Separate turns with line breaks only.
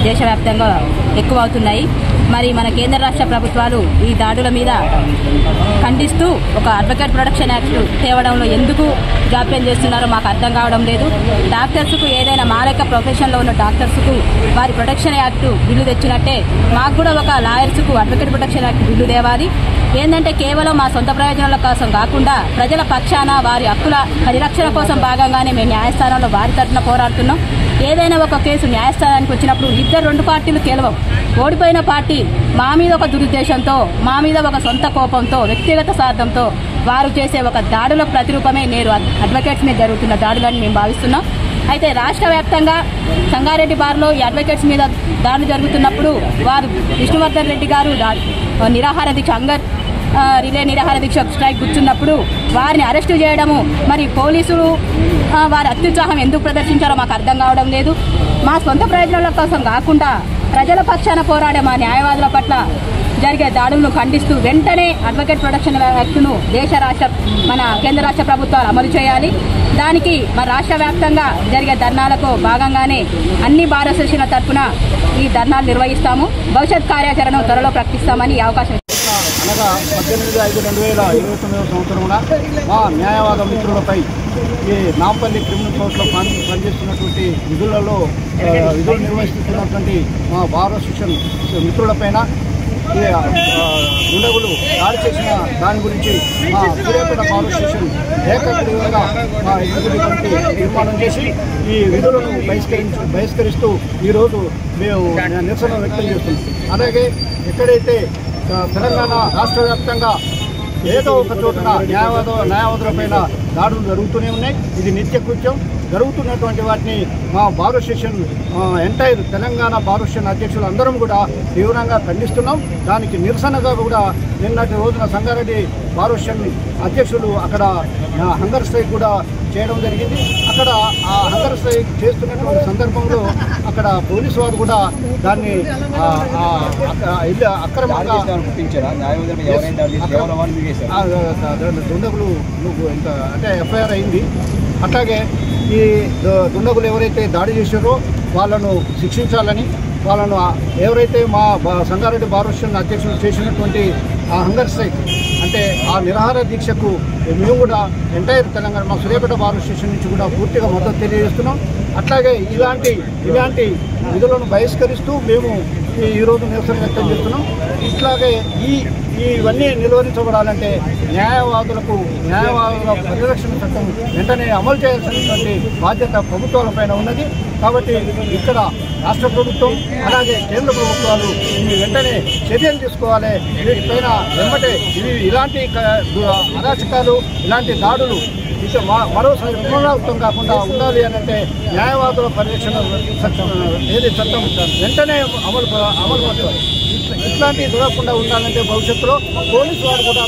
దేశవ్యాప్తంగా ఎక్కువ అవుతున్నాయి. మరి మన కేంద్ర రాష్ట్ర ప్రభుత్వాలు ఈ దాడుల మీద ఖండిస్తూ ఒక అడ్వకేట్ ప్రొటెక్షన్ యాక్ట్ తేవడంలో ఎందుకు జాప్యం చేస్తున్నారో మాకు అర్థం కావడం లేదు. డాక్టర్స్కు ఏదైనా మా లెక్క ప్రొఫెషన్లో ఉన్న డాక్టర్స్కు వారి ప్రొటెక్షన్ యాక్ట్ బిల్లు తెచ్చినట్టే మాకు కూడా ఒక లాయర్స్కు అడ్వకేట్ ప్రొటెక్షన్ యాక్ట్ బిల్లు తేవాలి. ఏంటంటే కేవలం మా సొంత ప్రయోజనాల కోసం కాకుండా ప్రజల పక్షాన వారి హక్కుల పరిరక్షణ కోసం భాగంగానే మేము న్యాయస్థానంలో వారి తరఫున పోరాడుతున్నాం. ఏదైనా ఒక కేసు న్యాయస్థానానికి వచ్చినప్పుడు రెండు పార్టీలు గెలవవు. ఓడిపోయిన పార్టీ మా మీద ఒక దురుద్దేశంతో, మా మీద ఒక సొంత కోపంతో, వ్యక్తిగత స్వార్థంతో వారు చేసే ఒక దాడులకు ప్రతిరూపమే నేరు అడ్వకేట్స్ మీద జరుగుతున్న దాడులని మేము భావిస్తున్నాం. అయితే రాష్ట్ర వ్యాప్తంగా సంగారెడ్డి బార్లో ఈ అడ్వకేట్స్ మీద దాడులు జరుగుతున్నప్పుడు వారు విష్ణువర్ధన్ రెడ్డి గారు నిరాహార దీక్ష రిలే నిరాహార దీక్ష స్ట్రైక్ కూర్చున్నప్పుడు వారిని అరెస్టు చేయడము, మరి పోలీసులు వారి అత్యుత్సాహం ఎందుకు ప్రదర్శించారో మాకు అర్థం కావడం లేదు. మా సొంత ప్రయోజనాల కోసం కాకుండా ప్రజల పక్షాన పోరాడే మా న్యాయవాదుల పట్ల జరిగే దాడులను ఖండిస్తూ వెంటనే అడ్వకేట్ ప్రొటెక్షన్ యాక్ట్ను మన కేంద్ర రాష్ట్ర ప్రభుత్వాలు అమలు చేయాలి. దానికి మన రాష్ట్ర వ్యాప్తంగా జరిగే ధర్నాలకు భాగంగానే అన్ని బార్ అసోసియేషన్ల తరఫున ఈ ధర్నాలు నిర్వహిస్తాము. భవిష్యత్ కార్యాచరణ త్వరలో ప్రకటిస్తామని ఈ అవకాశం.
అనగా 18/5/2029 సంవత్సరమున మా న్యాయవాద మిత్రులపై ఈ నాంపల్లి క్రిమినల్ కోర్టులో పనిచేస్తున్నటువంటి విధులు నిర్వహిస్తున్నటువంటి మా బార్ అసోసియేషన్ మిత్రులపైన దుండగులు దాడి చేసిన దాని గురించి మా సూర్యాపేట బార్ అసోసియేషన్ ఏకగ్రీవంగా మా ఎగ్జిక్యూటివ్ కమిటీ తీర్మానం చేసి ఈ విధులను బహిష్కరిస్తూ ఈరోజు మేము నిరసన వ్యక్తం చేస్తున్నాం. అలాగే ఎక్కడైతే తెలంగాణ రాష్ట్ర వ్యాప్తంగా ఏదో ఒక చోటున న్యాయవాదులపైన దాడులు జరుగుతూనే ఉన్నాయి. ఇది నిత్యకృత్యం. జరుగుతున్నటువంటి వాటిని మా bar association entire Telangana bar association అధ్యక్షులు అందరం కూడా తీవ్రంగా ఖండిస్తున్నాం. దానికి నిరసనగా కూడా నిన్నటి రోజున సంగారెడ్డి బార్ అసోసియేషన్ అధ్యక్షులు అక్కడ హంగర్ స్ట్రైక్ కూడా చేయడం జరిగింది. అక్కడ ఆ హంగర్ స్ట్రైక్ చేస్తున్నటువంటి సందర్భంలో అక్కడ పోలీసు వారు కూడా దాన్ని అక్రమంగా దుండగులు అంటే ఎఫ్ఐఆర్ అయింది. అట్లాగే ఈ దుండగులు ఎవరైతే దాడి చేశారో వాళ్ళను శిక్షించాలని, వాళ్ళను ఎవరైతే మా సంగారెడ్డి బార్ అసోసియేషన్ అధ్యక్షులు చేసినటువంటి ఆ హంగర్ స్ట్రైక్ అంటే ఆ నిరాహార దీక్షకు మేము కూడా ఎంటైర్ తెలంగాణ మా సూర్యాపేట బార్ అసోసియేషన్ నుంచి కూడా పూర్తిగా మద్దతు తెలియజేస్తున్నాం. అట్లాగే ఇలాంటి విధులను బహిష్కరిస్తూ మేము ఈరోజు నిరసన వ్యక్తం చేస్తున్నాం. ఇట్లాగే ఇవన్నీ నిలువరించబడాలంటే న్యాయవాదుల పరిరక్షణ చట్టం వెంటనే అమలు చేయాల్సినటువంటి బాధ్యత ప్రభుత్వాలపైన ఉన్నది. కాబట్టి ఇక్కడ రాష్ట్ర ప్రభుత్వం అలాగే కేంద్ర ప్రభుత్వాలు వెంటనే చర్యలు తీసుకోవాలి. వీటిపైన వెంబటే ఇలాంటి అరాచకాలు, ఇలాంటి దాడులు మరోసారి పునరావృతం కాకుండా ఉండాలి అని అంటే న్యాయవాదుల పరిరక్షణ చట్టం వెంటనే అమలు పరచాలి. ఇట్లాంటివి జరగకుండా ఉండాలంటే భవిష్యత్తులో పోలీసు వారు కూడా